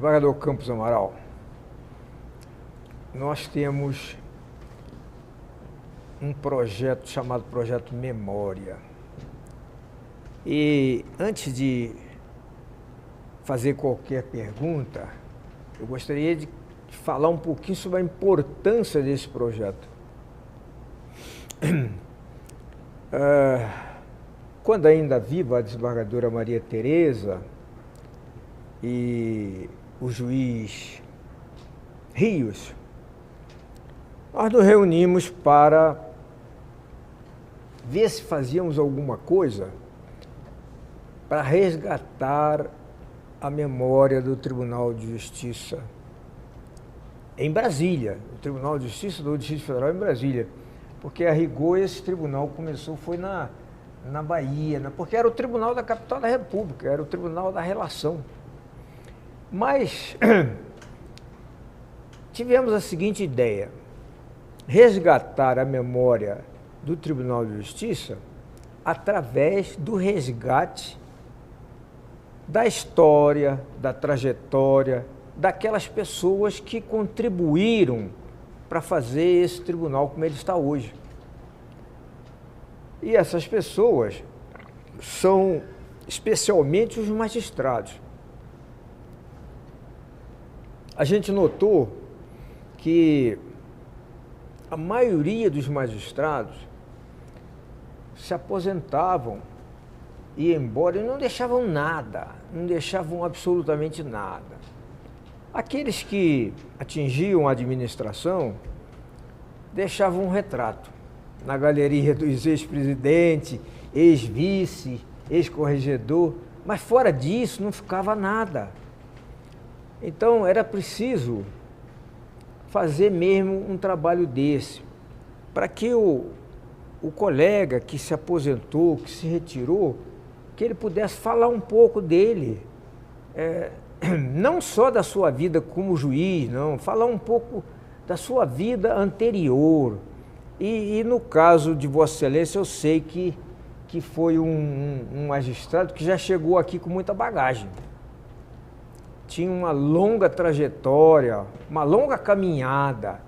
Desembargador Campos Amaral, nós temos um projeto chamado Projeto Memória. E antes de fazer qualquer pergunta, eu gostaria de falar um pouquinho sobre a importância desse projeto. Quando ainda viva a desembargadora Maria Tereza e o juiz Rios, nós nos reunimos para ver se fazíamos alguma coisa para resgatar a memória do Tribunal de Justiça em Brasília, o Tribunal de Justiça do Distrito Federal em Brasília, porque a rigor esse tribunal começou, foi na Bahia, porque era o tribunal da capital da República, era o tribunal da relação. Mas tivemos a seguinte ideia: resgatar a memória do Tribunal de Justiça através do resgate da história, da trajetória, daquelas pessoas que contribuíram para fazer esse tribunal como ele está hoje. E essas pessoas são especialmente os magistrados. A gente notou que a maioria dos magistrados se aposentavam, iam embora e não deixavam nada, não deixavam absolutamente nada. Aqueles que atingiam a administração deixavam um retrato na galeria dos ex-presidentes, ex-vice, ex-corregedor, mas fora disso não ficava nada. Então era preciso fazer mesmo um trabalho desse, para que o colega que se aposentou, que se retirou, que ele pudesse falar um pouco dele, não só da sua vida como juiz, não, falar um pouco da sua vida anterior. E no caso de Vossa Excelência, eu sei que foi um magistrado que já chegou aqui com muita bagagem. Tinha uma longa trajetória, uma longa caminhada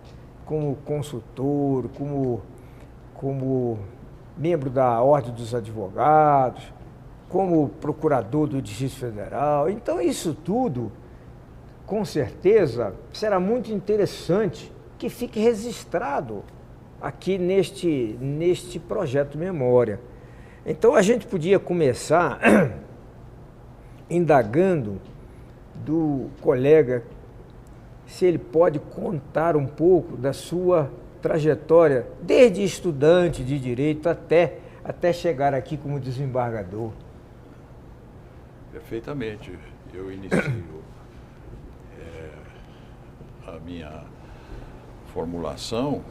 como consultor, como membro da Ordem dos Advogados, como procurador do Distrito Federal. Então isso tudo, com certeza, será muito interessante que fique registrado aqui neste projeto Memória. Então a gente podia começar indagando do colega se ele pode contar um pouco da sua trajetória, desde estudante de direito até chegar aqui como desembargador. Perfeitamente. Eu inicio a minha formulação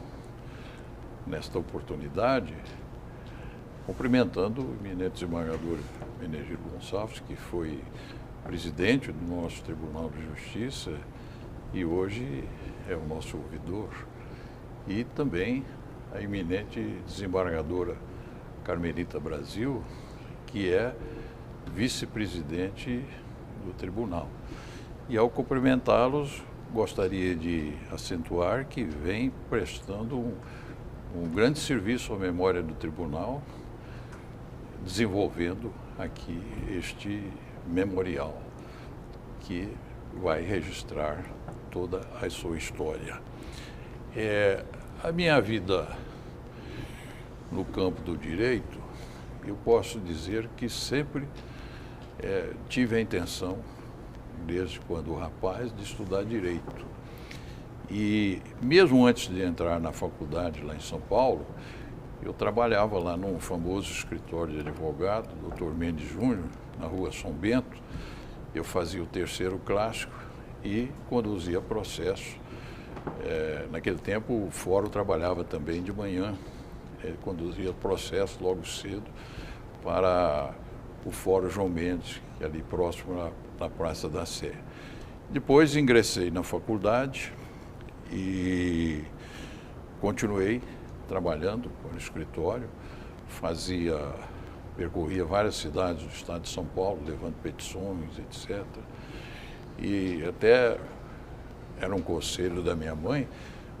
nesta oportunidade cumprimentando o eminente desembargador Menegildo Gonçalves, que foi presidente do nosso Tribunal de Justiça e hoje é o nosso ouvidor, e também a eminente desembargadora Carmelita Brasil, que é vice-presidente do tribunal. E ao cumprimentá-los, gostaria de acentuar que vem prestando um grande serviço à memória do tribunal, desenvolvendo aqui este memorial que vai registrar toda a sua história. A minha vida no campo do direito, eu posso dizer que sempre tive a intenção, desde quando rapaz, de estudar direito. E mesmo antes de entrar na faculdade lá em São Paulo, eu trabalhava lá num famoso escritório de advogado, Dr. Mendes Júnior, na rua São Bento. Eu fazia o terceiro clássico e conduzia processo. Naquele tempo o fórum trabalhava também de manhã, conduzia processo logo cedo para o fórum João Mendes, que é ali próximo da Praça da Sé. Depois ingressei na faculdade e continuei trabalhando no escritório, percorria várias cidades do estado de São Paulo, levando petições, etc. e até era um conselho da minha mãe,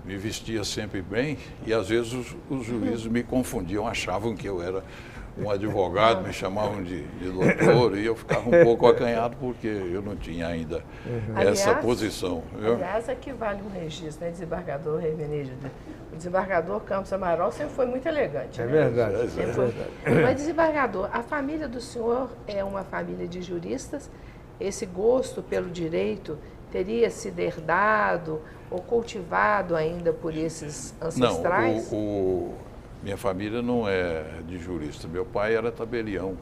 me vestia sempre bem e às vezes os juízes me confundiam, achavam que eu era um advogado, me chamavam de doutor e eu ficava um pouco acanhado porque eu não tinha ainda essa posição. Aliás, aqui vale um registro, né, desembargador Hermenegildo. O desembargador Campos Amaral sempre foi muito elegante. É né? verdade. É verdade. Mas, desembargador, a família do senhor é uma família de juristas? Esse gosto pelo direito teria sido herdado ou cultivado ainda por esses ancestrais? Não, minha família não é de jurista. Meu pai era tabelião.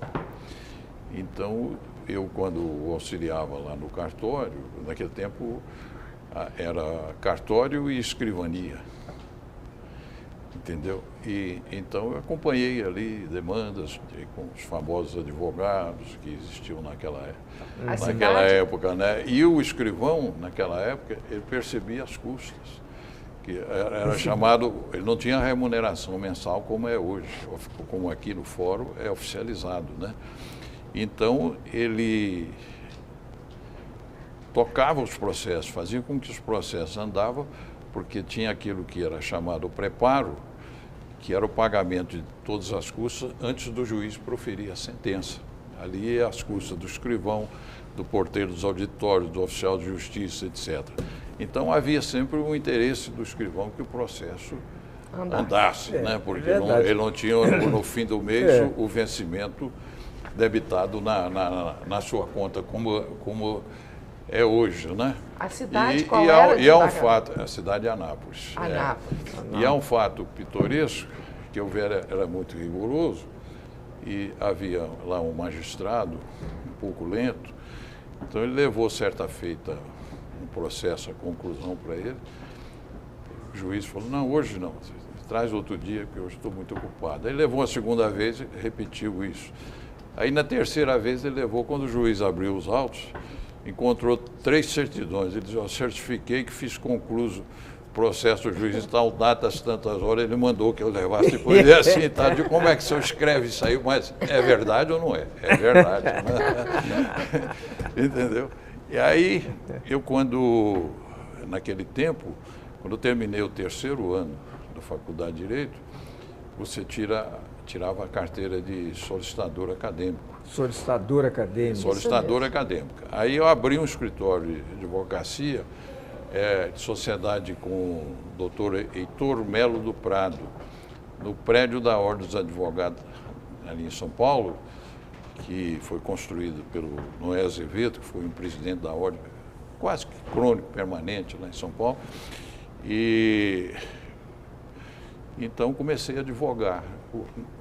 Então, eu quando auxiliava lá no cartório, naquele tempo era cartório e escrivania. Entendeu? E então eu acompanhei ali demandas com os famosos advogados que existiam naquela época, né? E o escrivão, naquela época, ele percebia as custas. Que era chamado, ele não tinha remuneração mensal como é hoje, como aqui no fórum é oficializado, né? Então ele tocava os processos, fazia com que os processos andavam, porque tinha aquilo que era chamado preparo, que era o pagamento de todas as custas antes do juiz proferir a sentença. Ali é as custas do escrivão, do porteiro dos auditórios, do oficial de justiça, etc. Então havia sempre o interesse do escrivão que o processo andasse, né? Porque ele não tinha no fim do mês o vencimento debitado na sua conta, como é hoje, né? A cidade qual era? E é um fato, a cidade de Anápolis. Anápolis. E é um fato pitoresco, que o Vera era muito rigoroso, e havia lá um magistrado um pouco lento, então ele levou certa feita um processo, a conclusão para ele. O juiz falou, não, hoje não, traz outro dia, porque hoje estou muito ocupado. Aí levou a segunda vez e repetiu isso. Aí na terceira vez ele levou, quando o juiz abriu os autos, encontrou 3 certidões. Ele disse, eu certifiquei que fiz concluso o processo, o juiz tal, datas, tantas horas, ele mandou que eu levasse depois. Ele assim, tá, de como é que o senhor escreve isso aí? Mas é verdade ou não é? É verdade. Entendeu? E aí, eu naquele tempo, quando eu terminei o 3º ano da Faculdade de Direito, você tirava a carteira de solicitador acadêmico. Solicitador acadêmico. Solicitador acadêmico. Aí eu abri um escritório de advocacia, de sociedade com o doutor Heitor Melo do Prado, no prédio da Ordem dos Advogados, ali em São Paulo, que foi construído pelo Noé Azevedo, que foi um presidente da Ordem, quase que crônico, permanente lá em São Paulo. E então comecei a advogar.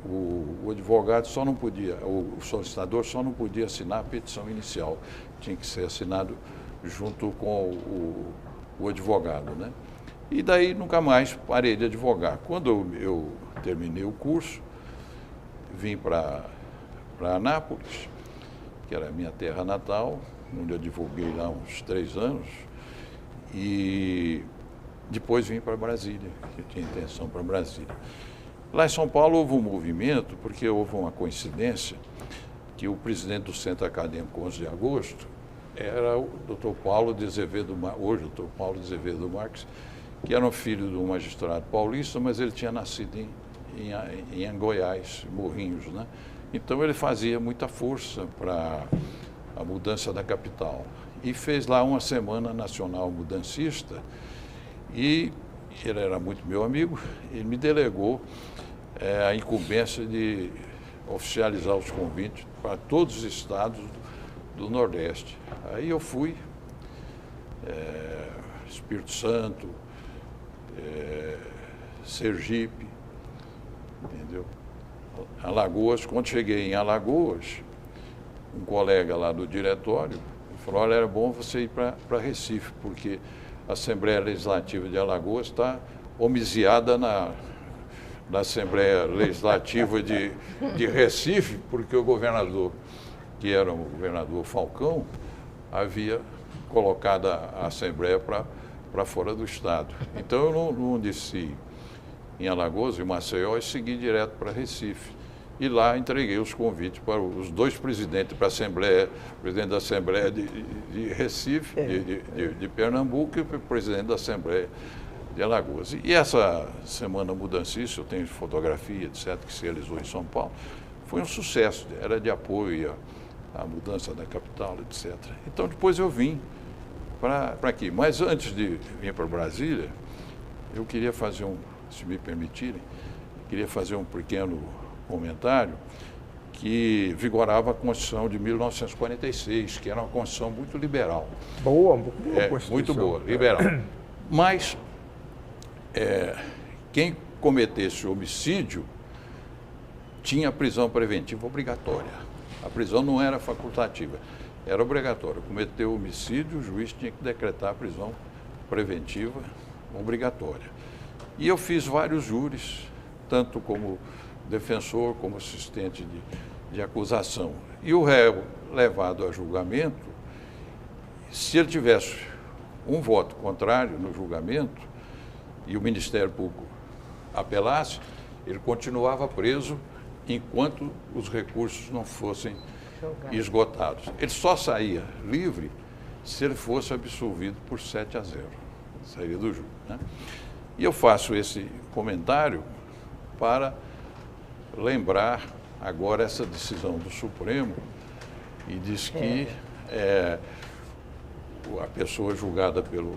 O advogado só não podia, o solicitador só não podia assinar a petição inicial, tinha que ser assinado junto com o advogado, né? E daí nunca mais parei de advogar. Quando eu terminei o curso, vim para Anápolis, que era a minha terra natal, onde eu advoguei lá uns 3 anos, e depois vim para Brasília, que eu tinha intenção para Brasília. Lá em São Paulo houve um movimento, porque houve uma coincidência, que o presidente do Centro Acadêmico 11 de Agosto era o Dr. Paulo de Azevedo, hoje o Dr. Paulo de Azevedo Marques, que era um filho de um magistrado paulista, mas ele tinha nascido em Goiás, Morrinhos, né? Então ele fazia muita força para a mudança da capital. E fez lá uma semana nacional mudancista, e ele era muito meu amigo, ele me delegou a incumbência de oficializar os convites para todos os estados do Nordeste. Aí eu fui, Espírito Santo, Sergipe, entendeu? Alagoas. Quando cheguei em Alagoas, um colega lá do diretório falou, olha, era bom você ir para Recife, porque a Assembleia Legislativa de Alagoas está homiziada na Assembleia Legislativa de Recife, porque o governador, que era o governador Falcão, havia colocado a Assembleia para fora do Estado. Então eu não desci em Alagoas, em Maceió, e segui direto para Recife. e lá entreguei os convites para os dois presidentes para a Assembleia, o presidente da Assembleia de Recife, de Pernambuco, e o presidente da Assembleia de Alagoas. E essa semana mudancista, eu tenho fotografia, etc., que se realizou em São Paulo, foi um sucesso, era de apoio à mudança da capital, etc. Então depois eu vim para aqui. Mas antes de vir para Brasília, eu queria fazer se me permitirem, queria fazer um pequeno comentário que vigorava a Constituição de 1946, que era uma Constituição muito liberal. Boa Constituição. Muito boa, liberal. Mas quem cometesse homicídio tinha prisão preventiva obrigatória. A prisão não era facultativa, era obrigatória. Cometeu homicídio, o juiz tinha que decretar a prisão preventiva obrigatória. E eu fiz vários júris, tanto como defensor, como assistente de acusação. E o réu levado a julgamento, se ele tivesse um voto contrário no julgamento e o Ministério Público apelasse, ele continuava preso enquanto os recursos não fossem esgotados. Ele só saía livre se ele fosse absolvido por 7-0. Sairia do júri, né? E eu faço esse comentário para lembrar agora essa decisão do Supremo e diz que a pessoa julgada pelo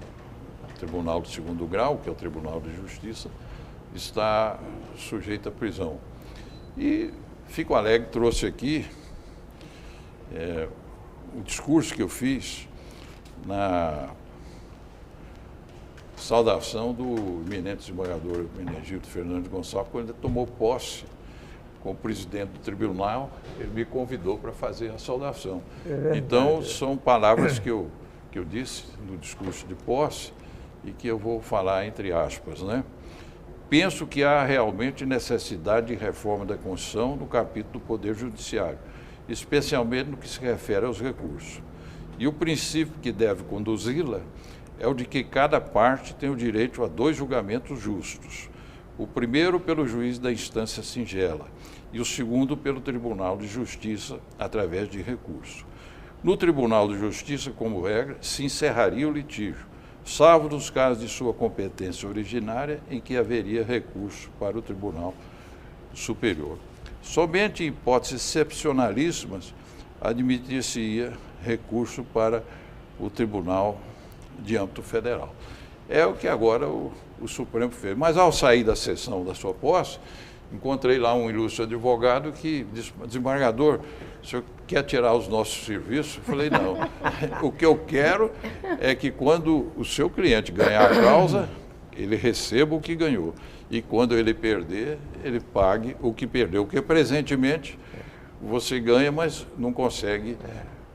Tribunal de Segundo Grau, que é o Tribunal de Justiça, está sujeita à prisão. E fico alegre, trouxe aqui o discurso que eu fiz na saudação do eminente desembargador Menegildo Fernandes Gonçalves, quando ele tomou posse como presidente do tribunal, ele me convidou para fazer a saudação. Então, são palavras que eu disse no discurso de posse e que eu vou falar entre aspas, né? Penso que há realmente necessidade de reforma da Constituição no capítulo do Poder Judiciário, especialmente no que se refere aos recursos. E o princípio que deve conduzi-la é o de que cada parte tem o direito a 2 julgamentos justos. O primeiro pelo juiz da instância singela e o segundo pelo Tribunal de Justiça através de recurso. No Tribunal de Justiça, como regra, se encerraria o litígio, salvo nos casos de sua competência originária em que haveria recurso para o Tribunal Superior. Somente em hipóteses excepcionalíssimas admitir-se-ia recurso para o Tribunal de âmbito federal. É o que agora o Supremo fez. Mas ao sair da sessão da sua posse, encontrei lá um ilustre advogado que disse: desembargador, o senhor quer tirar os nossos serviços? Eu falei: não, o que eu quero é que quando o seu cliente ganhar a causa, ele receba o que ganhou. E quando ele perder, ele pague o que perdeu. Porque presentemente você ganha, mas não consegue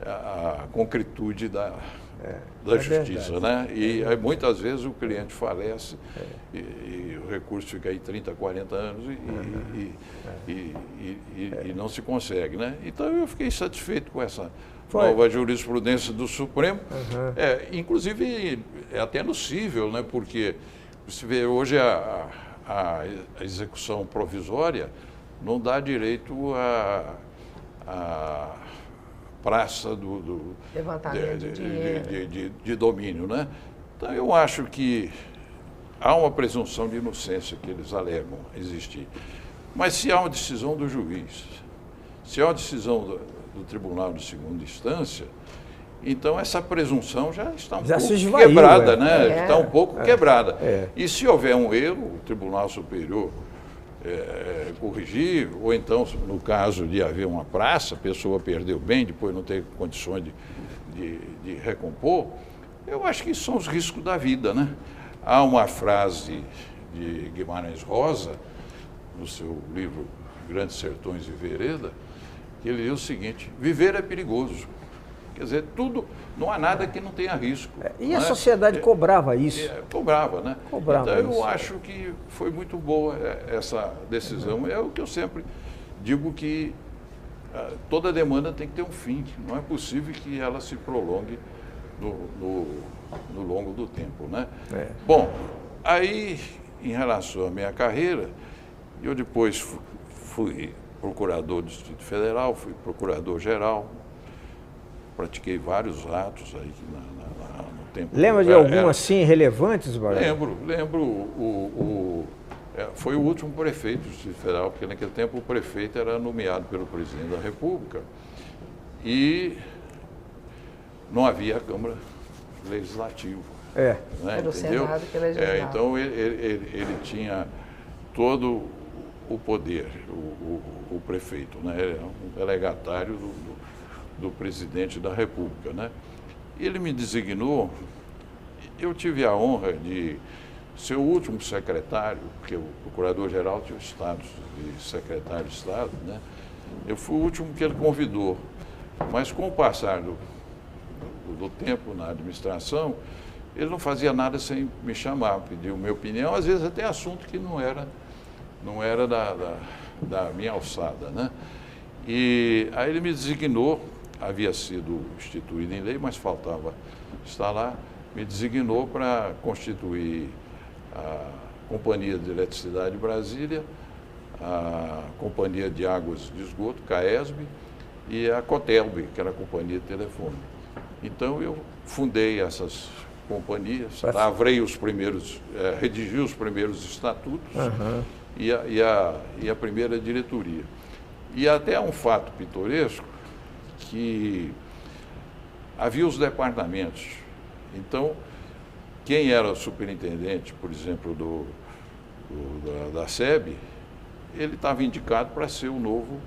a concretude da justiça, né? E aí, muitas vezes o cliente falece e o recurso fica aí 30, 40 anos e não se consegue, né? Então eu fiquei satisfeito com essa nova jurisprudência do Supremo. Inclusive é até nocível, né? Porque você vê hoje a execução provisória não dá direito a praça do levantamento de dinheiro. De domínio, né? Então eu acho que há uma presunção de inocência que eles alegam existir. Mas se há uma decisão do juiz, se há uma decisão do Tribunal de Segunda Instância, então essa presunção já está um pouco quebrada, né? Está um pouco quebrada. E se houver um erro, o Tribunal Superior corrigir, ou então, no caso de haver uma praça, a pessoa perdeu bem, depois não ter condições de recompor, eu acho que são os riscos da vida, né? Há uma frase de Guimarães Rosa, no seu livro Grandes Sertões e Vereda, que ele diz o seguinte: viver é perigoso. Quer dizer, não há nada que não tenha risco. E a sociedade cobrava isso? Cobrava, né? Cobrava então, eu isso. acho que foi muito boa essa decisão. É o que eu sempre digo, que toda demanda tem que ter um fim. Não é possível que ela se prolongue no longo do tempo, né? Bom, aí, em relação à minha carreira, eu depois fui procurador do Distrito Federal, fui procurador-geral, pratiquei vários atos aí no tempo. Lembra de algum assim relevantes, Barão? Lembro. Foi o último prefeito do Distrito Federal, porque naquele tempo o prefeito era nomeado pelo presidente da República e não havia Câmara Legislativa. Né? Era o Senado que legislava. Então ele tinha todo o poder, o prefeito, né? Era um delegatário do presidente da República, né? Ele me designou, eu tive a honra de ser o último secretário, porque o procurador-geral tinha o status de secretário de Estado, né? Eu fui o último que ele convidou, mas com o passar do tempo na administração, ele não fazia nada sem me chamar, pedir a minha opinião, às vezes até assunto que não era da minha alçada, né? E aí ele me designou, havia sido instituído em lei, mas faltava estar lá, me designou para constituir a Companhia de Eletricidade de Brasília, a Companhia de Águas de Esgoto, CAESB, e a COTELB, que era a Companhia de Telefone. Então eu fundei essas companhias, lavrei os primeiros, redigi os primeiros estatutos e a primeira diretoria. E até um fato pitoresco, que havia os departamentos. Então, quem era o superintendente, por exemplo, da SEB, ele estava indicado para ser o novo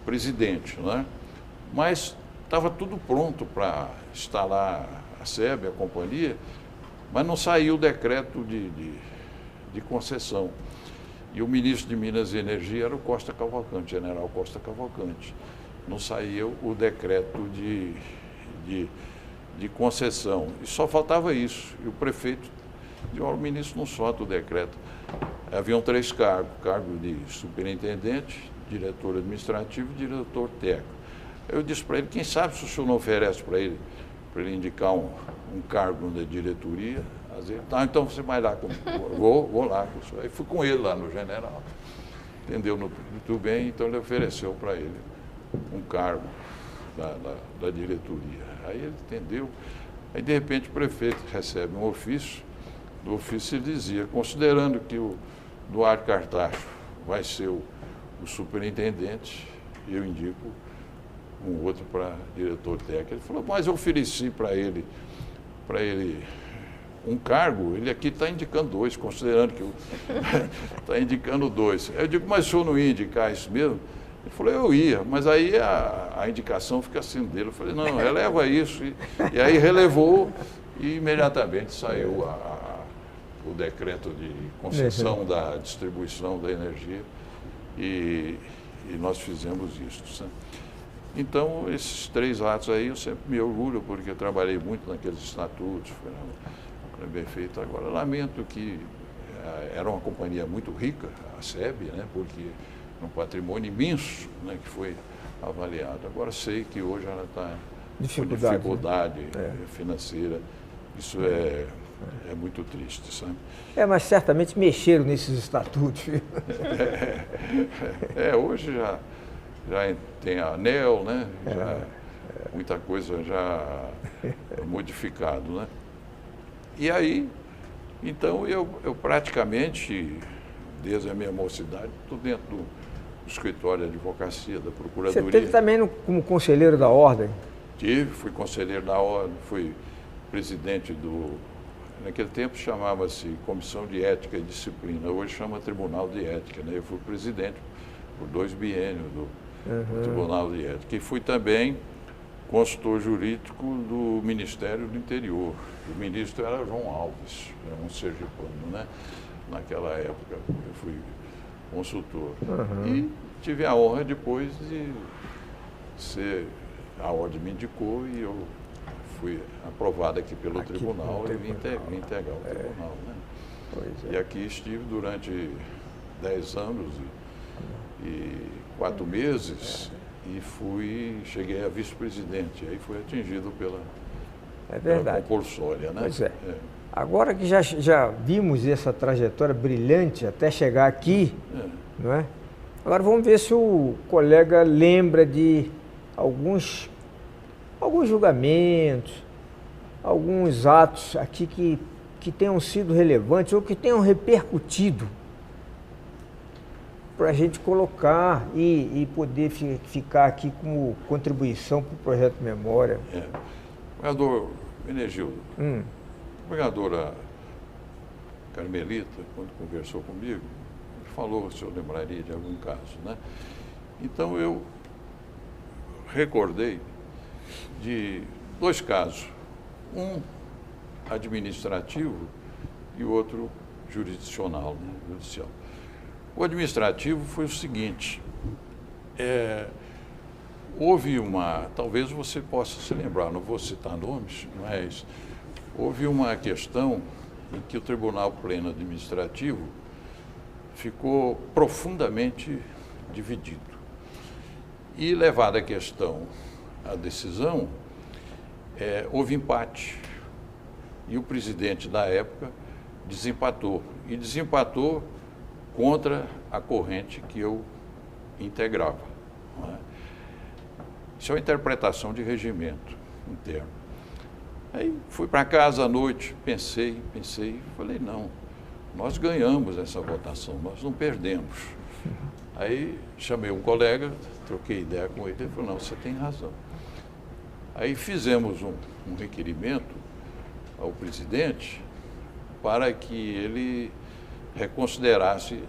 presidente, né? Mas estava tudo pronto para instalar a SEB, a companhia, mas não saiu o decreto de concessão. E o ministro de Minas e Energia era o Costa Cavalcante, general Costa Cavalcante. Não saiu o decreto de concessão. E só faltava isso. E o prefeito disse, o ministro não solta o decreto. Haviam 3 cargos, cargo de superintendente, diretor administrativo e diretor técnico. Eu disse para ele, quem sabe se o senhor não oferece para ele indicar um cargo na diretoria. Então você vai lá comigo. Vou lá. Aí fui com ele lá no general. Entendeu muito bem, então ele ofereceu para ele um cargo da diretoria. Aí ele entendeu. Aí de repente o prefeito recebe um ofício. No ofício ele dizia, considerando que o Duarte Cartacho vai ser o superintendente, eu indico um outro para diretor técnico. Ele falou, mas eu ofereci para ele um cargo, ele aqui está indicando 2, considerando que está indicando 2. Eu digo, mas o senhor não ia indicar isso mesmo? Ele falou, eu ia, mas aí a indicação fica assim dele. Eu falei, não, releva isso. E aí relevou e imediatamente saiu o decreto de concessão da distribuição da energia e nós fizemos isso. Sabe? Então, esses 3 atos aí eu sempre me orgulho, porque eu trabalhei muito naqueles estatutos, foi bem feito. Agora, lamento que era uma companhia muito rica, a SEB, né, porque um patrimônio imenso, né, que foi avaliado. Agora sei que hoje ela está com dificuldade financeira. Isso é muito triste, sabe? Mas certamente mexeram nesses estatutos. Hoje já tem a ANEEL, né? Muita coisa já modificado, né? E aí, então eu praticamente, desde a minha mocidade, estou dentro do escritório de advocacia, da procuradoria. Você teve também como conselheiro da ordem? Fui conselheiro da ordem, fui presidente naquele tempo chamava-se Comissão de Ética e Disciplina, hoje chama Tribunal de Ética, né? Eu fui presidente por 2 biênios do Tribunal de Ética. E fui também consultor jurídico do Ministério do Interior. O ministro era João Alves, era um sergipano, né? Naquela época eu fui consultor. E tive a honra depois de a ordem me indicou e eu fui aprovado aqui pelo tribunal e vim integrar o tribunal, né? E aqui estive durante 10 anos e 4 meses e cheguei a vice-presidente. Aí fui atingido pela compulsória, né? Pois é. Agora que já vimos essa trajetória brilhante até chegar aqui, não é? Agora vamos ver se o colega lembra de alguns julgamentos, alguns atos aqui que tenham sido relevantes ou que tenham repercutido para a gente colocar e poder ficar aqui como contribuição para o Projeto Memória. Vereador Menegildo, a vereadora Carmelita, quando conversou comigo, falou se eu lembraria de algum caso, né? Então eu recordei de 2 casos, um administrativo e o outro jurisdicional, né? Judicial. O administrativo foi o seguinte, houve talvez você possa se lembrar, não vou citar nomes, mas houve uma questão em que o Tribunal Pleno Administrativo ficou profundamente dividido. E levada a questão à decisão, houve empate. E o presidente da época desempatou. E desempatou contra a corrente que eu integrava. Né? Isso é uma interpretação de regimento interno. Aí fui para casa à noite, pensei, falei, não, nós ganhamos essa votação, nós não perdemos. Aí chamei um colega, troquei ideia com ele falou, não, você tem razão. Aí fizemos um requerimento ao presidente para que ele reconsiderasse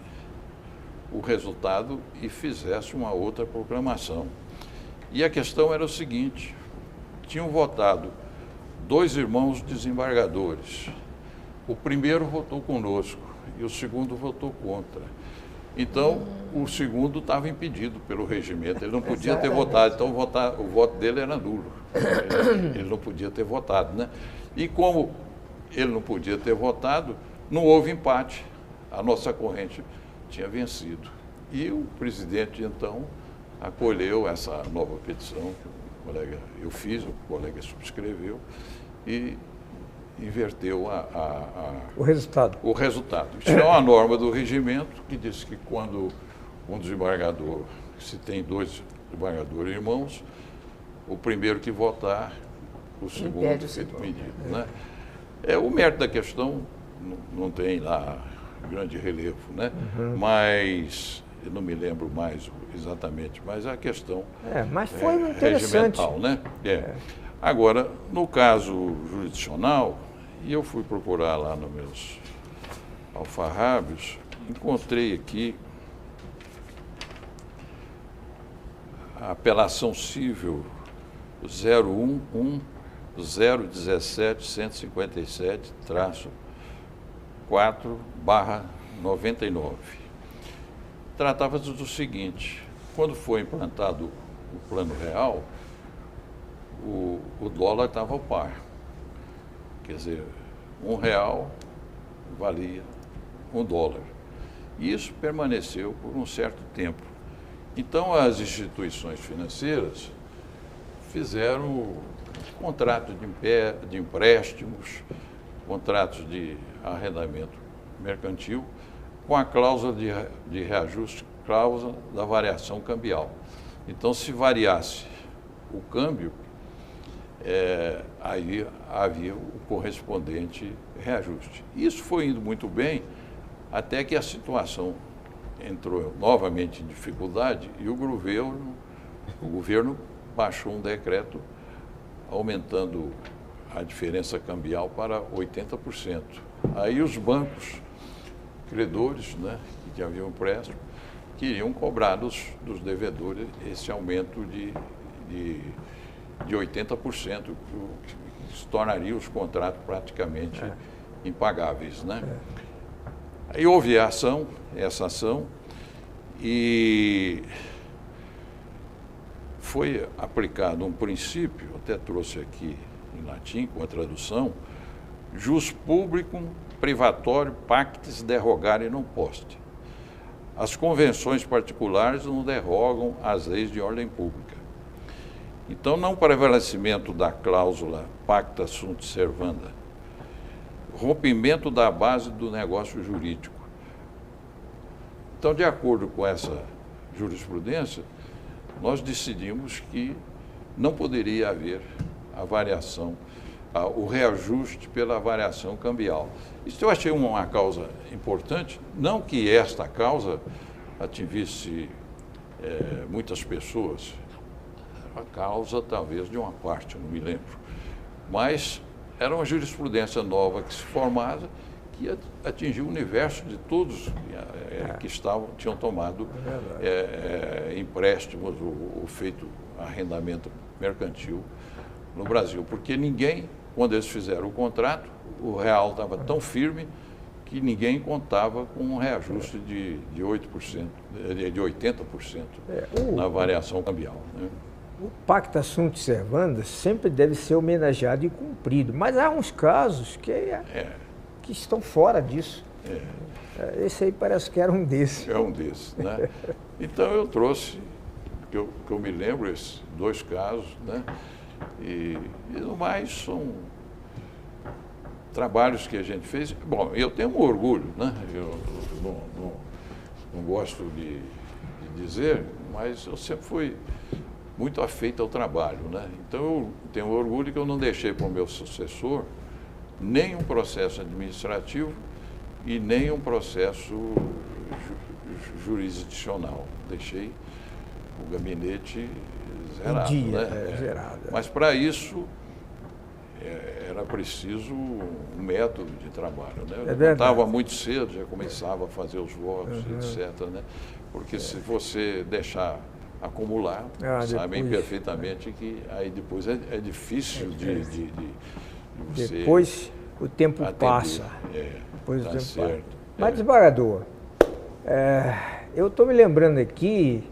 o resultado e fizesse uma outra proclamação. E a questão era o seguinte, tinham votado 2 irmãos desembargadores. O primeiro votou conosco e o segundo votou contra. Então, o segundo estava impedido pelo regimento, ele não podia ter votado, então o voto dele era nulo. Ele não podia ter votado, né? E como ele não podia ter votado, não houve empate. A nossa corrente tinha vencido. E o presidente, então, acolheu essa nova petição que eu fiz, o colega subscreveu, e inverteu o resultado. Isso é uma norma do regimento que diz que quando um desembargador, se tem 2 desembargadores irmãos, o primeiro que votar, o segundo fica impedido. Né? O mérito da questão não tem lá grande relevo, né? Mas eu não me lembro mais exatamente, mas a questão mas foi interessante. Regimental, né? Agora, no caso jurisdicional, e eu fui procurar lá nos meus alfarrábios, encontrei aqui a apelação civil 011-017-157-4/99. Tratava-se do seguinte, quando foi implantado o Plano Real, o dólar estava ao par. Quer dizer, R$1 valia $1. E isso permaneceu por um certo tempo. Então, as instituições financeiras fizeram contratos de empréstimos, contratos de arrendamento mercantil, com a cláusula de reajuste, cláusula da variação cambial. Então, se variasse o câmbio, aí havia o correspondente reajuste. Isso foi indo muito bem, até que a situação entrou novamente em dificuldade e o governo baixou um decreto aumentando a diferença cambial para 80%. Aí os bancos credores, né, que haviam empréstimo, queriam cobrar dos devedores esse aumento de 80%, que se tornaria os contratos praticamente impagáveis, né? Aí houve essa ação, e foi aplicado um princípio, até trouxe aqui em latim, com a tradução, jus publicum privatório pactis derrogare non post. As convenções particulares não derrogam às leis de ordem pública. Então, não prevalecimento da cláusula pacta sunt servanda, rompimento da base do negócio jurídico. Então, de acordo com essa jurisprudência, nós decidimos que não poderia haver a variação, o reajuste pela variação cambial. Isso eu achei uma causa importante, não que esta causa atingisse muitas pessoas, a causa talvez de uma parte, não me lembro, mas era uma jurisprudência nova que se formava, que atingiu o universo de todos que tinham tomado empréstimos ou feito arrendamento mercantil no Brasil, porque ninguém, quando eles fizeram o contrato, o real estava tão firme que ninguém contava com um reajuste de 8%, de 80% na variação cambial, né? O Pacta Sunt Servanda sempre deve ser homenageado e cumprido, mas há uns casos que estão fora disso. Esse aí parece que era um desses. É um desses, né? Então eu trouxe, que eu me lembro, esses 2 casos, né? E no mais são trabalhos que a gente fez. Bom, eu tenho um orgulho, né? Eu não gosto de dizer, mas eu sempre fui muito afeito ao trabalho, né? Então eu tenho orgulho que eu não deixei para o meu sucessor nem um processo administrativo e nem um processo jurisdicional. Deixei o gabinete zerado, né? Zerado. Mas para isso era preciso um método de trabalho, né? Eu levantava muito cedo, já começava a fazer os votos, etc., né? Porque se você deixar acumular, sabem perfeitamente que aí depois é difícil de você depois o tempo atender. Passa. Depois o tempo passa. Mas, desembargador, eu estou me lembrando aqui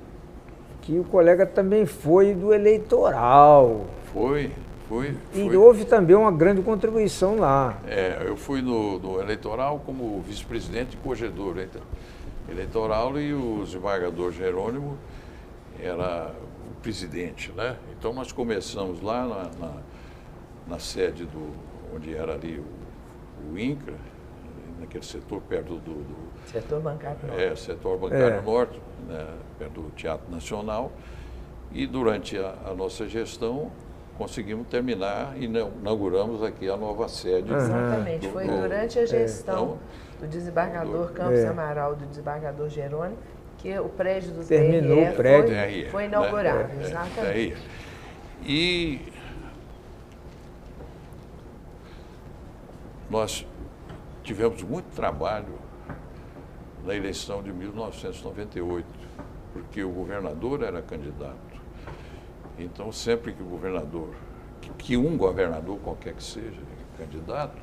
que o colega também foi do eleitoral. Foi. E houve também uma grande contribuição lá. Eu fui no eleitoral como vice-presidente e corregedor eleitoral, e o desembargador Jerônimo era o presidente, né? Então nós começamos lá na sede onde era ali o INCRA, naquele setor perto do setor bancário norte. Setor bancário norte, né? Perto do Teatro Nacional, e durante a nossa gestão conseguimos terminar e inauguramos aqui a nova sede. Exatamente, foi durante a gestão do desembargador Campos Amaral, do desembargador Jerônimo, que o prédio do TRE foi inaugurado. Exatamente. E nós tivemos muito trabalho na eleição de 1998, porque o governador era candidato. Então, sempre que o governador, que um governador qualquer que seja candidato,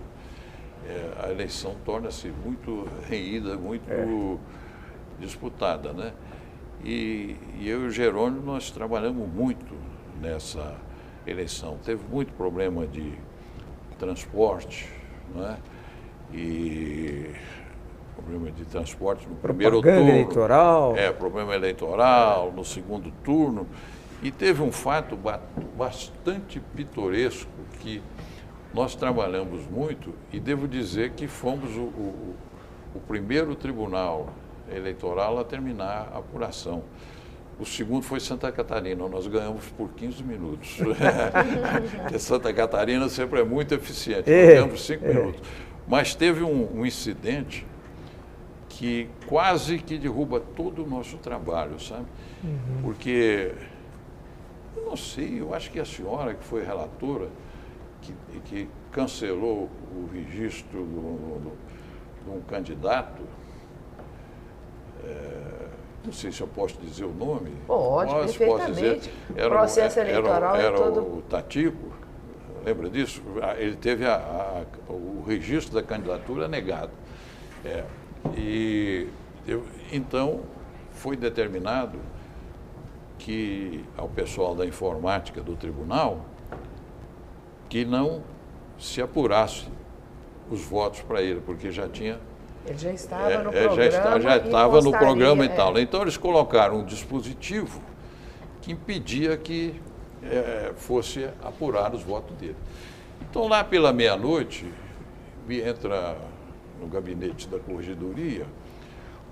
a eleição torna-se muito renhida, muito disputada, né? E eu e o Jerônimo, nós trabalhamos muito nessa eleição. Teve muito problema de transporte, né? E problema de transporte no primeiro turno. Eleitoral. Problema eleitoral, no segundo turno. E teve um fato bastante pitoresco que nós trabalhamos muito, e devo dizer que fomos o primeiro tribunal eleitoral a terminar a apuração. O segundo foi Santa Catarina, nós ganhamos por 15 minutos. Porque Santa Catarina sempre é muito eficiente, nós ganhamos 5 minutos. Mas teve um incidente que quase que derruba todo o nosso trabalho, sabe? Porque, eu não sei, eu acho que a senhora que foi relatora, que cancelou o registro de um candidato, não sei se eu posso dizer o nome. Pode, perfeitamente. Era, processo eleitoral era todo... o Tatico, lembra disso? Ele teve o registro da candidatura negado. Então, foi determinado que ao pessoal da informática do tribunal que não se apurasse os votos para ele, porque já tinha... Ele já estava no programa. Já estava no programa e tal. Então, eles colocaram um dispositivo que impedia que fosse apurar os votos dele. Então, lá pela meia-noite, entra no gabinete da corregedoria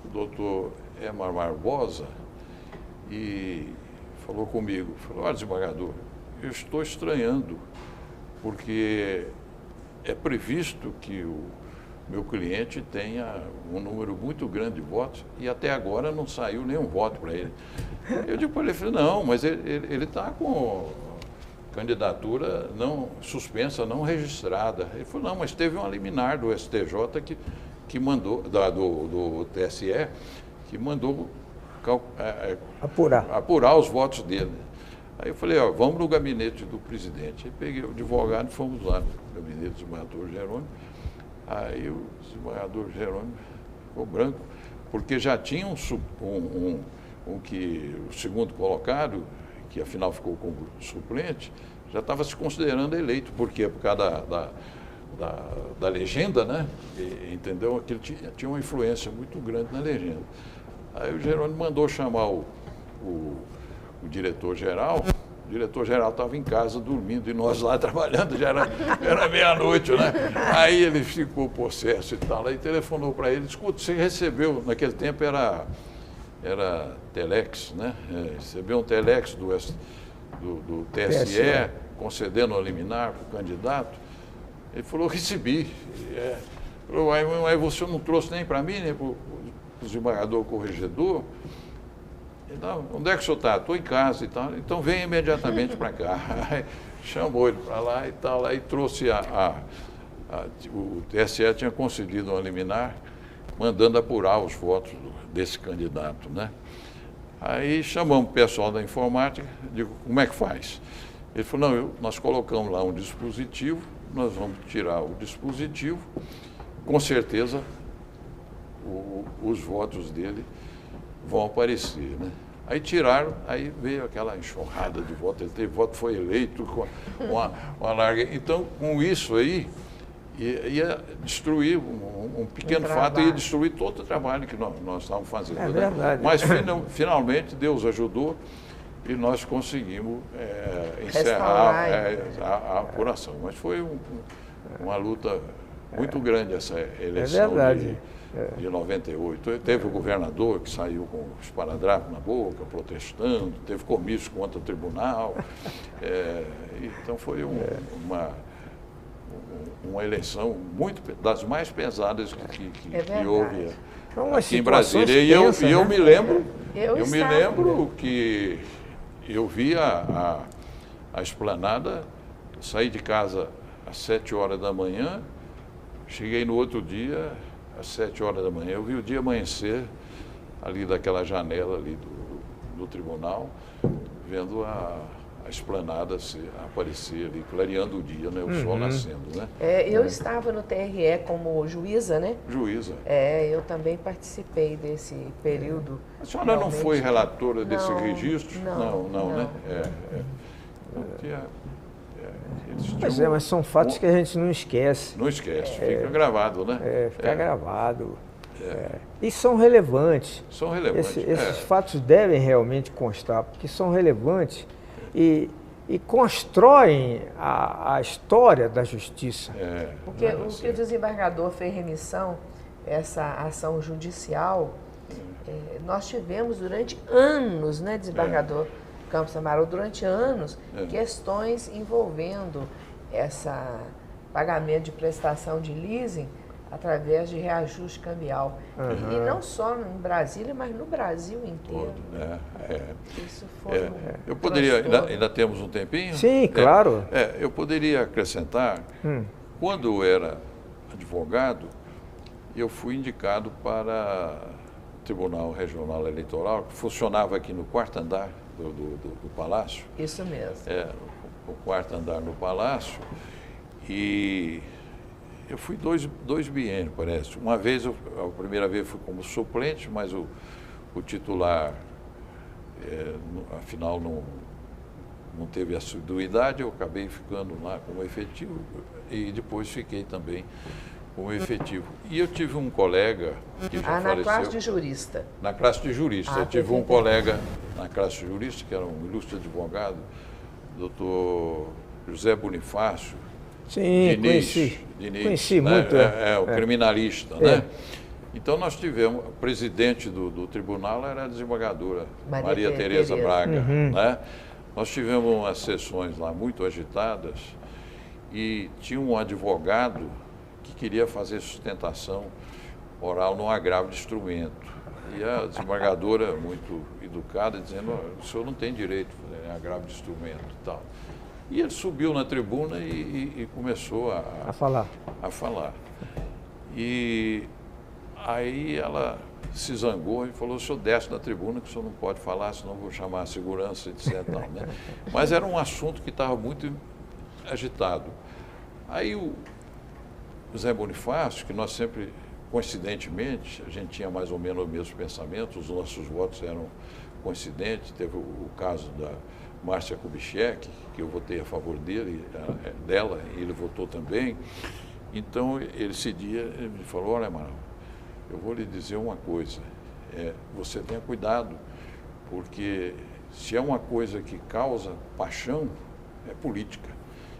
o doutor Emar Barbosa e falou comigo, falou, olha, desembargador, eu estou estranhando, porque é previsto que o meu cliente tenha um número muito grande de votos e até agora não saiu nenhum voto para ele. Eu digo para ele, não, mas ele está com candidatura não suspensa, não registrada. Ele falou, não, mas teve uma liminar do STJ que mandou, do TSE, que mandou apurar os votos dele. Aí eu falei, ó, vamos no gabinete do presidente. Aí peguei o advogado e fomos lá no gabinete do desembargador Jerônimo. Aí o desembargador Jerônimo ficou branco, porque já tinha que o segundo colocado, que afinal ficou como suplente, já estava se considerando eleito. Por quê? Por causa da legenda, né? Entendeu? Aquilo tinha uma influência muito grande na legenda. Aí o Jerônimo mandou chamar o diretor-geral. O diretor-geral estava em casa dormindo e nós lá trabalhando, já era meia-noite, né? Aí ele ficou possesso e tal, aí telefonou para ele, escuta, você recebeu, naquele tempo era telex, né? Recebeu um telex do TSE, concedendo a liminar para o candidato. Ele falou, recebi. Falou, aí você não trouxe nem para mim, nem para o desembargador corregedor? Então, onde é que o senhor está? Estou em casa e tal. Então vem imediatamente para cá. Aí, chamou ele para lá e tal, aí trouxe o TSE tinha concedido uma liminar, mandando apurar os votos desse candidato, né? Aí chamamos o pessoal da informática, digo, como é que faz? Ele falou, não, nós colocamos lá um dispositivo, nós vamos tirar o dispositivo, com certeza os votos dele vão aparecer, né? Aí tiraram, aí veio aquela enxurrada de votos, ele teve voto, foi eleito com uma larga... Então, com isso aí, ia destruir um pequeno fato, ia destruir todo o trabalho que nós estávamos fazendo. É verdade. Mas, finalmente, Deus ajudou e nós conseguimos encerrar a apuração. Mas foi uma luta muito grande essa eleição de 98. Teve o governador que saiu com os esparadrapos na boca, protestando, teve comício contra o tribunal. Então foi uma eleição das mais pesadas que houve aqui em Brasília. E eu me lembro, que eu vi a esplanada, saí de casa às 7 horas da manhã, cheguei no outro dia às 7 horas da manhã, eu vi o dia amanhecer ali daquela janela ali do tribunal, vendo a esplanada aparecer ali, clareando o dia, né? O sol nascendo, né? Eu estava no TRE como juíza, né? Juíza. Eu também participei desse período. A senhora não foi relatora desse registro? Não, né? Mas são fatos que a gente não esquece. Não esquece, fica gravado, né? Fica gravado. E são relevantes. São relevantes. Esses fatos devem realmente constar, porque são relevantes e constroem a história da justiça. Porque o que o desembargador fez remissão, essa ação judicial, nós tivemos durante anos, né, desembargador Campos Amaral, durante anos, questões envolvendo essa pagamento de prestação de leasing através de reajuste cambial. E não só em Brasília, mas no Brasil inteiro. Isso foi eu poderia, ainda temos um tempinho? Sim, claro. Eu poderia acrescentar, quando eu era advogado, eu fui indicado para o Tribunal Regional Eleitoral, que funcionava aqui no 4º andar do Palácio. Isso mesmo. O 4º andar no Palácio. E eu fui dois biênios, parece. Uma vez, a primeira vez fui como suplente, mas o titular, afinal, não teve assiduidade, eu acabei ficando lá como efetivo e depois fiquei também como efetivo. E eu tive um colega que já faleceu. Na classe de jurista? Na classe de jurista. Eu tive um colega na classe de jurista, que era um ilustre advogado, doutor José Bonifácio. Sim, Diniz, conheci né? muito. O criminalista, né? Então nós tivemos, o presidente do tribunal era a desembargadora Maria Tereza Braga, Uhum. né? Nós tivemos umas sessões lá muito agitadas e tinha um advogado que queria fazer sustentação oral no agravo de instrumento. E a desembargadora, muito educada, dizendo, o senhor não tem direito a fazer agravo de instrumento e tal. E ele subiu na tribuna e começou A falar. a falar. E aí ela se zangou e falou, o senhor desce da tribuna que o senhor não pode falar, senão eu vou chamar a segurança, etc. Tal, né? Mas era um assunto que estava muito agitado. Aí o Zé Bonifácio, que nós sempre, coincidentemente, a gente tinha mais ou menos o mesmo pensamento, os nossos votos eram coincidentes, teve o caso da Márcia Kubitschek, que eu votei a favor dela, e ele votou também. Então, esse dia, ele me falou, olha, Amaral, eu vou lhe dizer uma coisa, você tenha cuidado, porque se é uma coisa que causa paixão, é política.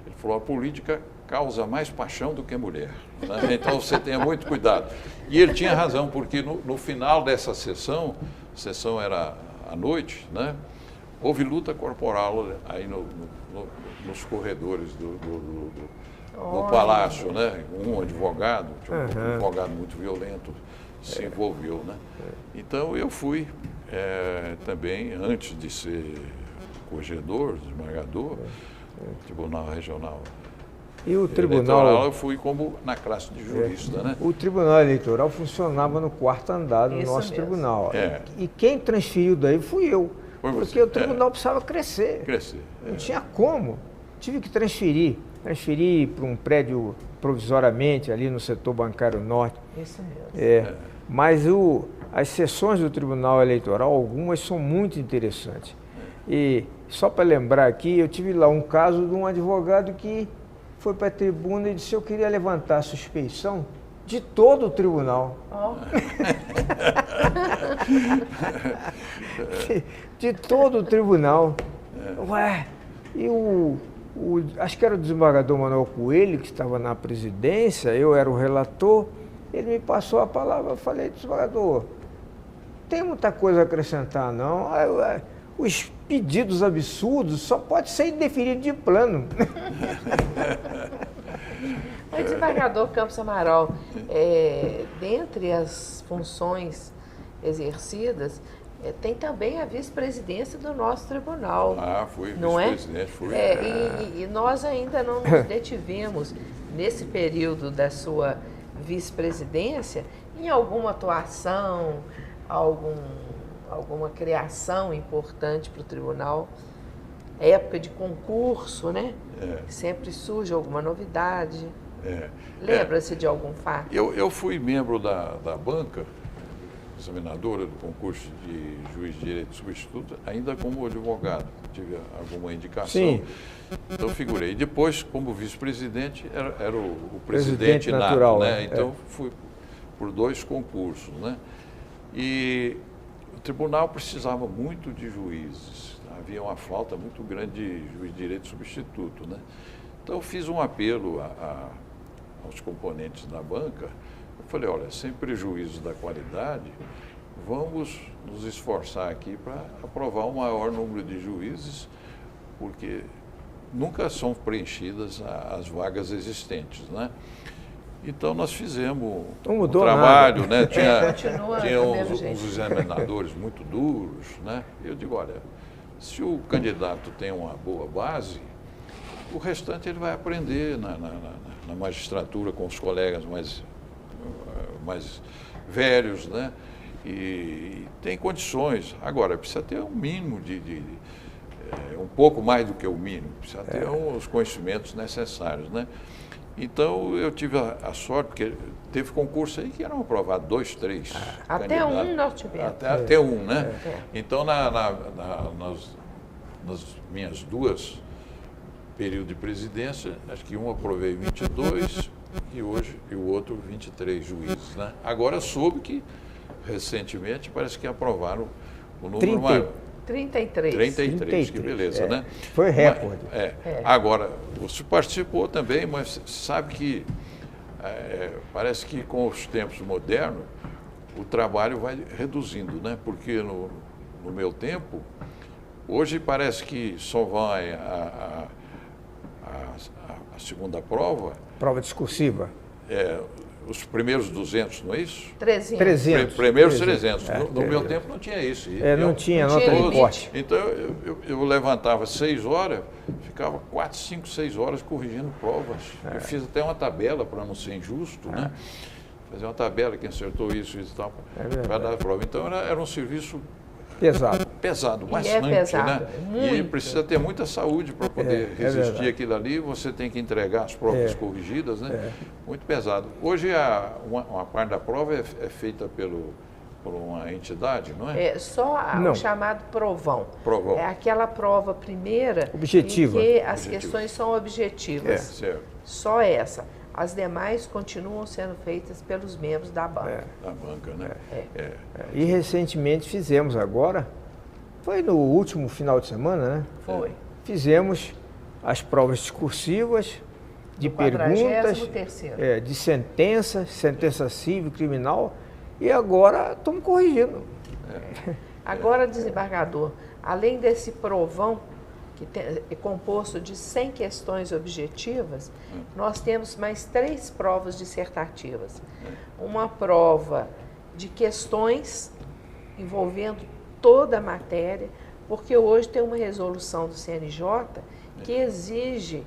Ele falou, a política causa mais paixão do que mulher, né? Então você tenha muito cuidado. E ele tinha razão, porque no final dessa sessão, a sessão era à noite, né? Houve luta corporal aí nos corredores do palácio, né? Um advogado, um advogado muito violento, se envolveu, né? Então eu fui também, antes de ser corregedor, desembargador, Tribunal Regional E o Eleitoral, tribunal, eu fui como na classe de jurista, né? o tribunal eleitoral funcionava no quarto andar do Isso nosso mesmo. tribunal. É. E quem transferiu daí fui eu. Foi Porque você. o tribunal precisava crescer. Crescer. Não tinha como. Tive que transferir para um prédio provisoriamente ali no setor bancário norte. Isso mesmo. Mas as sessões do Tribunal Eleitoral, algumas são muito interessantes. E só para lembrar aqui, eu tive lá um caso de um advogado que foi para a tribuna e disse que eu queria levantar a suspeição de todo o tribunal. Ó, De todo o tribunal. Ué, e acho que era o desembargador Manuel Coelho, que estava na presidência, eu era o relator, ele me passou a palavra, eu falei, desembargador, tem muita coisa a acrescentar não, os pedidos absurdos só pode ser indeferido de plano. Mas, desembargador Campos Amaral, dentre as funções exercidas, tem também a vice-presidência do nosso tribunal. Ah, fui não é? vice-presidente, fui. E nós ainda não nos detivemos, nesse período da sua vice-presidência, em alguma atuação, alguma criação importante para o tribunal. Época de concurso, né? Sempre surge alguma novidade. Lembra-se de algum fato? Eu fui membro da banca examinadora do concurso de juiz de direito substituto, ainda como advogado. Tive alguma indicação. Sim. Então figurei. Depois, como vice-presidente, era o Presidente presidente natural, nato, né? é. Então fui por 2 concursos, né? E o tribunal precisava muito de juízes. Havia uma falta muito grande de juiz de direito substituto, né? Então eu fiz um apelo aos componentes da banca. Eu falei, olha, sem prejuízo da qualidade, vamos nos esforçar aqui para aprovar um maior número de juízes, porque nunca são preenchidas as vagas existentes, né? Então nós fizemos Não um mudou trabalho, nada. né? Tinha do mesmo jeito. uns examinadores muito duros, né? Eu digo, olha, se o candidato tem uma boa base, o restante ele vai aprender na magistratura com os colegas mais velhos, né? E tem condições. Agora, precisa ter um mínimo um pouco mais do que o mínimo, precisa ter os conhecimentos necessários, né? Então, eu tive a sorte, porque teve concurso aí que eram aprovados 2, 3 Até candidatos. um nós tivemos. Até um, né? Então, nas minhas 2 períodos de presidência, acho que um aprovei 22 e o outro 23 juízes, né? Agora soube que, recentemente, parece que aprovaram o número maior. 33. 33, que beleza, né? Foi recorde. Agora, você participou também, mas sabe que parece que com os tempos modernos, o trabalho vai reduzindo, né? Porque no meu tempo, hoje parece que só vai a segunda prova, Prova discursiva. os primeiros 200, não é isso? 300. Primeiros 300. No meu tempo não tinha isso. Não tinha nota de corte. Então eu levantava 6 horas, ficava 4, 5, 6 horas corrigindo provas. Eu fiz até uma tabela para não ser injusto, né? Fazer uma tabela, quem acertou isso e tal, para dar a prova. Então era um serviço pesado, bastante, pesado, né? muito. E precisa ter muita saúde para poder resistir aquilo ali. Você tem que entregar as provas corrigidas, né? Muito pesado. Hoje uma parte da prova é feita por uma entidade, não é? O chamado provão. Provão. É aquela prova primeira Objetiva. em que as questões são objetivas. Certo. Só essa. As demais continuam sendo feitas pelos membros da banca. Da banca, né? E recentemente fizemos agora, foi no último final de semana, né? Foi. Fizemos as provas discursivas, de perguntas, 43º. de sentença civil, criminal, e agora estamos corrigindo. Agora, desembargador, além desse provão, que é composto de 100 questões objetivas, nós temos mais 3 provas dissertativas. Uma prova de questões envolvendo toda a matéria, porque hoje tem uma resolução do CNJ que exige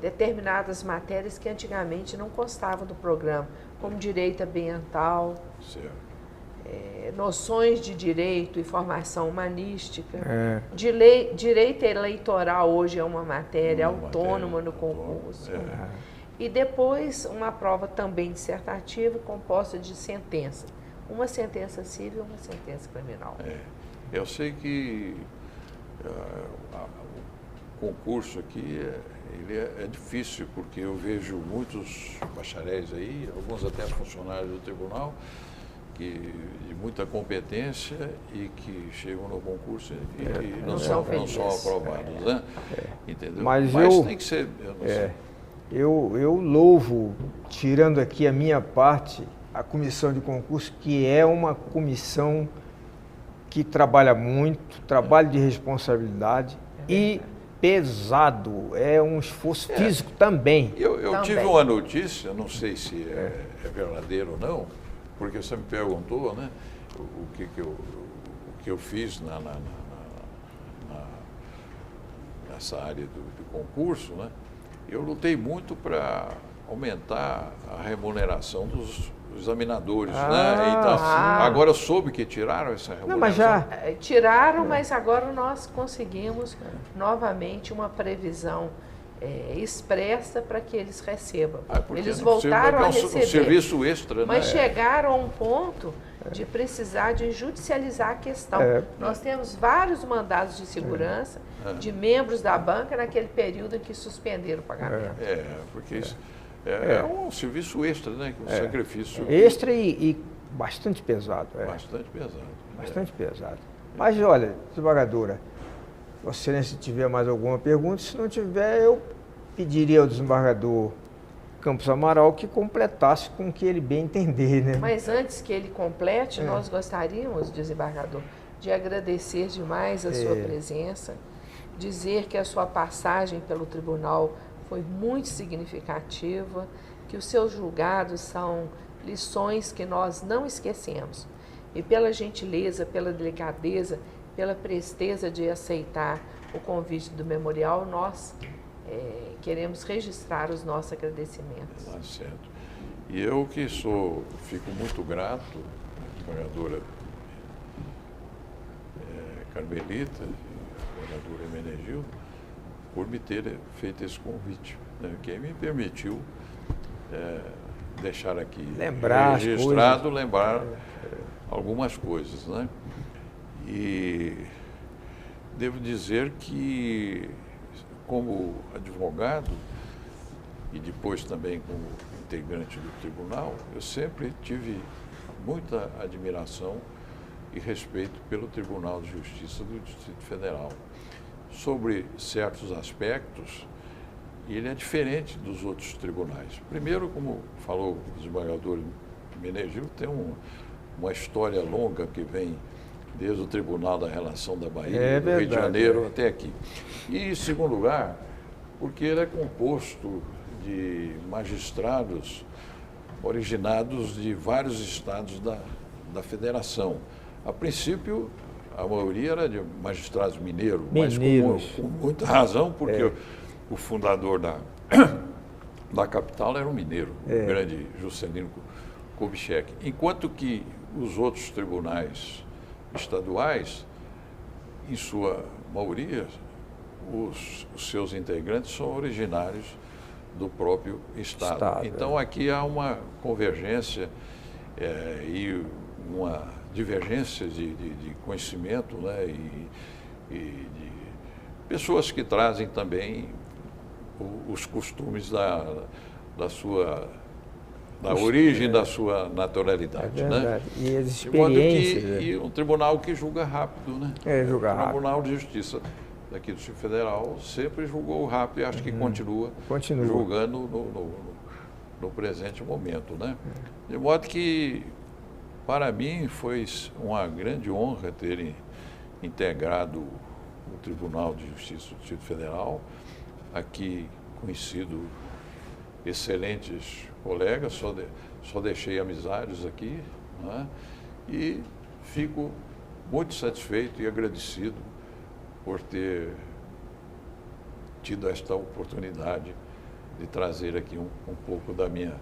determinadas matérias que antigamente não constavam do programa, como direito ambiental, noções de direito e formação humanística. Direito eleitoral hoje é uma matéria autônoma no concurso. E depois uma prova também dissertativa composta de sentença. Uma sentença civil e uma sentença criminal. Eu sei que o concurso aqui ele é difícil, porque eu vejo muitos bacharéis aí, alguns até funcionários do tribunal, de muita competência e que chegam no concurso e não são aprovados, né? Entendeu? Mas tem que ser... Eu louvo, tirando aqui a minha parte, a comissão de concurso, que é uma comissão que trabalha muito, trabalho de responsabilidade e pesado, é um esforço físico também. Eu tive uma notícia, não sei se é verdadeiro ou não, porque você me perguntou, né, o que eu fiz nessa área do concurso, né? Eu lutei muito para aumentar a remuneração dos examinadores, né? Então, agora eu soube que tiraram essa remuneração. Não, mas já tiraram, mas agora nós conseguimos novamente uma previsão expressa para que eles recebam. Eles voltaram a receber. Um serviço extra, mas chegaram a um ponto de precisar de judicializar a questão. Nós temos vários mandados de segurança de membros da banca naquele período em que suspenderam o pagamento. Porque isso é um serviço extra, né? Um sacrifício. Extra e bastante pesado. Bastante pesado. Bastante pesado. Mas olha, desembargadora, Vossa Excelência, se tiver mais alguma pergunta, se não tiver, eu pediria ao desembargador Campos Amaral que completasse com o que ele bem entender, né? Mas antes que ele complete, nós gostaríamos, desembargador, de agradecer demais a sua presença, dizer que a sua passagem pelo tribunal foi muito significativa, que os seus julgados são lições que nós não esquecemos. E pela gentileza, pela delicadeza, pela presteza de aceitar o convite do memorial, nós queremos registrar os nossos agradecimentos. Certo. E eu que fico muito grato, vereadora Carmelita, vereadora Hermenegildo, por me ter feito esse convite, né, que me permitiu deixar aqui registrado, lembrar algumas coisas, né? E devo dizer que, como advogado e depois também como integrante do tribunal, eu sempre tive muita admiração e respeito pelo Tribunal de Justiça do Distrito Federal. Sobre certos aspectos, ele é diferente dos outros tribunais. Primeiro, como falou o desembargador Hermenegildo, tem uma história longa que vem desde o Tribunal da Relação da Bahia, É do Rio de verdade, Janeiro até aqui. E, em segundo lugar, porque ele é composto de magistrados originados de vários estados da federação. A princípio, a maioria era de magistrados mineiros, mas com muita razão, porque o fundador da capital era um mineiro, o grande Juscelino Kubitschek. Enquanto que os outros tribunais estaduais, em sua maioria, os seus integrantes são originários do próprio Estado. Então, aqui há uma convergência e uma divergência de conhecimento, né, e de pessoas que trazem também os costumes da origem da sua naturalidade. É verdade. Né? E as experiências. E um tribunal que julga rápido, né? Julga rápido. O Tribunal de Justiça daqui do Distrito Federal sempre julgou rápido e acho que continua julgando no presente momento, né? De modo que, para mim, foi uma grande honra ter integrado o Tribunal de Justiça do Distrito Federal, aqui conhecido excelentes colegas, só deixei amizades aqui, né? E fico muito satisfeito e agradecido por ter tido esta oportunidade de trazer aqui um pouco da minha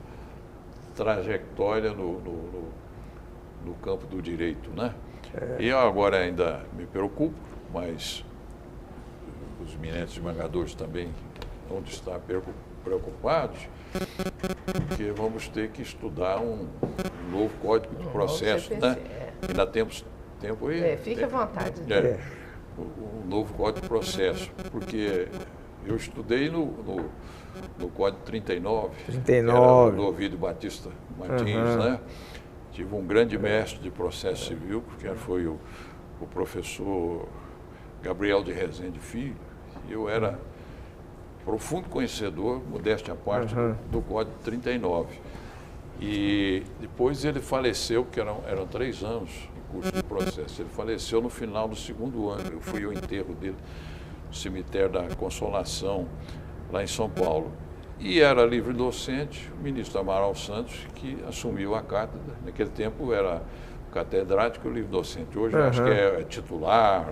trajetória no campo do direito, né? E eu agora ainda me preocupo, mas os eminentes desembargadores também vão estar preocupados, porque vamos ter que estudar um novo Código de Processo, né? Ainda temos tempo aí? Fique à vontade. Um novo Código de Processo, porque eu estudei no Código 39, que era do Ovídio Batista Martins, né? Tive um grande mestre de processo civil, que foi o professor Gabriel de Rezende Filho, e eu era profundo conhecedor, modéstia à parte, do Código 39. E depois ele faleceu, porque eram 3 anos o curso de processo. Ele faleceu no final do 2º ano. Eu fui ao enterro dele no cemitério da Consolação, lá em São Paulo. E era livre docente, o ministro Amaral Santos, que assumiu a cátedra. Naquele tempo era catedrático e livre docente. Hoje acho que é titular.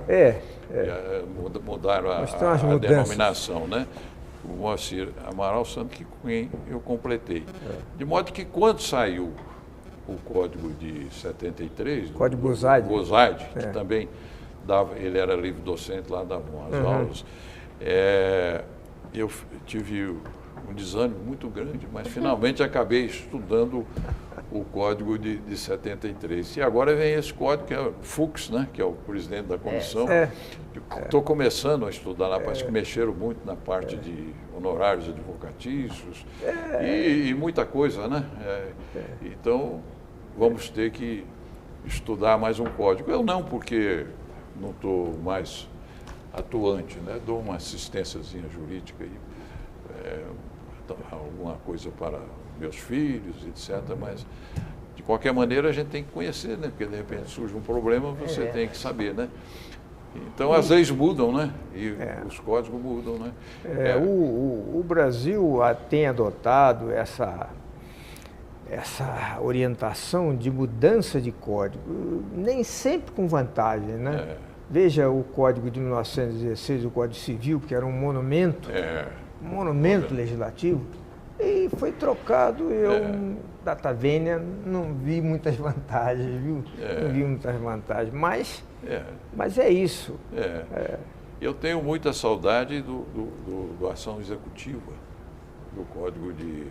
Mudaram a denominação, né? O Moacir Amaral Santos, que com quem eu completei. De modo que quando saiu o Código de 73, Código Gozade, que também dava, ele era livre docente lá, dava umas aulas, eu tive um desânimo muito grande, mas finalmente acabei estudando o Código de 73. E agora vem esse código, que é o Fux, né, que é o presidente da comissão. Estou começando a estudar lá, parece que mexeram muito na parte de honorários advocatícios e muita coisa, né? Então, vamos ter que estudar mais um código. Eu não, porque não estou mais atuante, né? Dou uma assistênciazinha jurídica aí, alguma coisa para meus filhos, etc. Mas, de qualquer maneira, a gente tem que conhecer, né? Porque, de repente, surge um problema, você tem que saber, né? Então, as leis mudam, né? E os códigos mudam, né? O Brasil tem adotado essa orientação de mudança de código, nem sempre com vantagem, né? Veja o Código de 1916, o Código Civil, que era um monumento legislativo, e foi trocado. Eu, data vênia, não vi muitas vantagens, viu? Não vi muitas vantagens, mas é isso. Eu tenho muita saudade do ação executiva, do Código de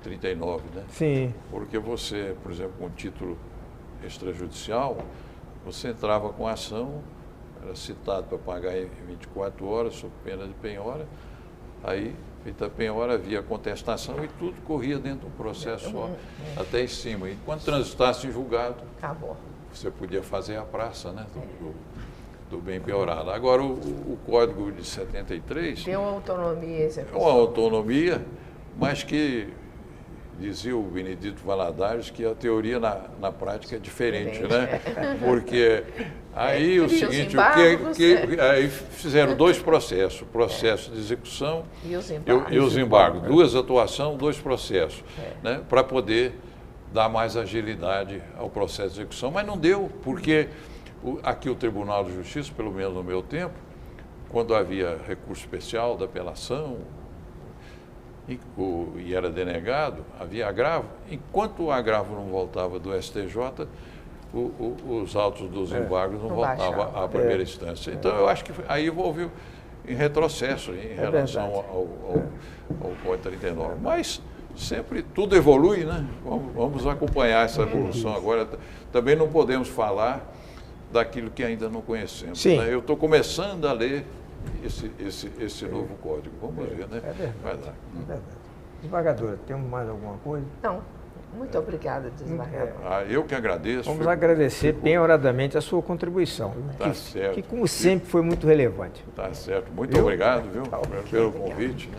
39, né? Sim. Porque você, por exemplo, com título extrajudicial, você entrava com a ação, era citado para pagar em 24 horas, sob pena de penhora, aí, feita a penhora, havia contestação e tudo corria dentro de um processo só, até em cima. E quando transitasse em julgado, acabou. Você podia fazer a praça, né, do bem piorado. Agora, o Código de 73... Deu autonomia executiva. Uma autonomia, mas que dizia o Benedito Valadares que a teoria na prática é diferente, né? Porque aí o seguinte, aí fizeram dois processos, o processo de execução e os embargos. Duas atuações, dois processos, né? Para poder dar mais agilidade ao processo de execução. Mas não deu, porque aqui o Tribunal de Justiça, pelo menos no meu tempo, quando havia recurso especial da apelação, e era denegado, havia agravo. Enquanto o agravo não voltava do STJ, os autos dos embargos não voltavam à primeira instância. Então, eu acho que aí houve em retrocesso em relação ao Código 39. Mas sempre tudo evolui, né? Vamos acompanhar essa evolução agora. Também não podemos falar daquilo que ainda não conhecemos. Né? Eu estou começando a ler esse novo código. Vamos ver, né? É verdade. Vai dar. É verdade. Desembargadora, temos mais alguma coisa? Não. Muito obrigada, desembargador. Eu que agradeço. Vamos agradecer bem-horadamente a sua contribuição. Tá certo. Que, como sempre, foi muito relevante. Tá certo. Muito obrigado, viu? Pelo convite.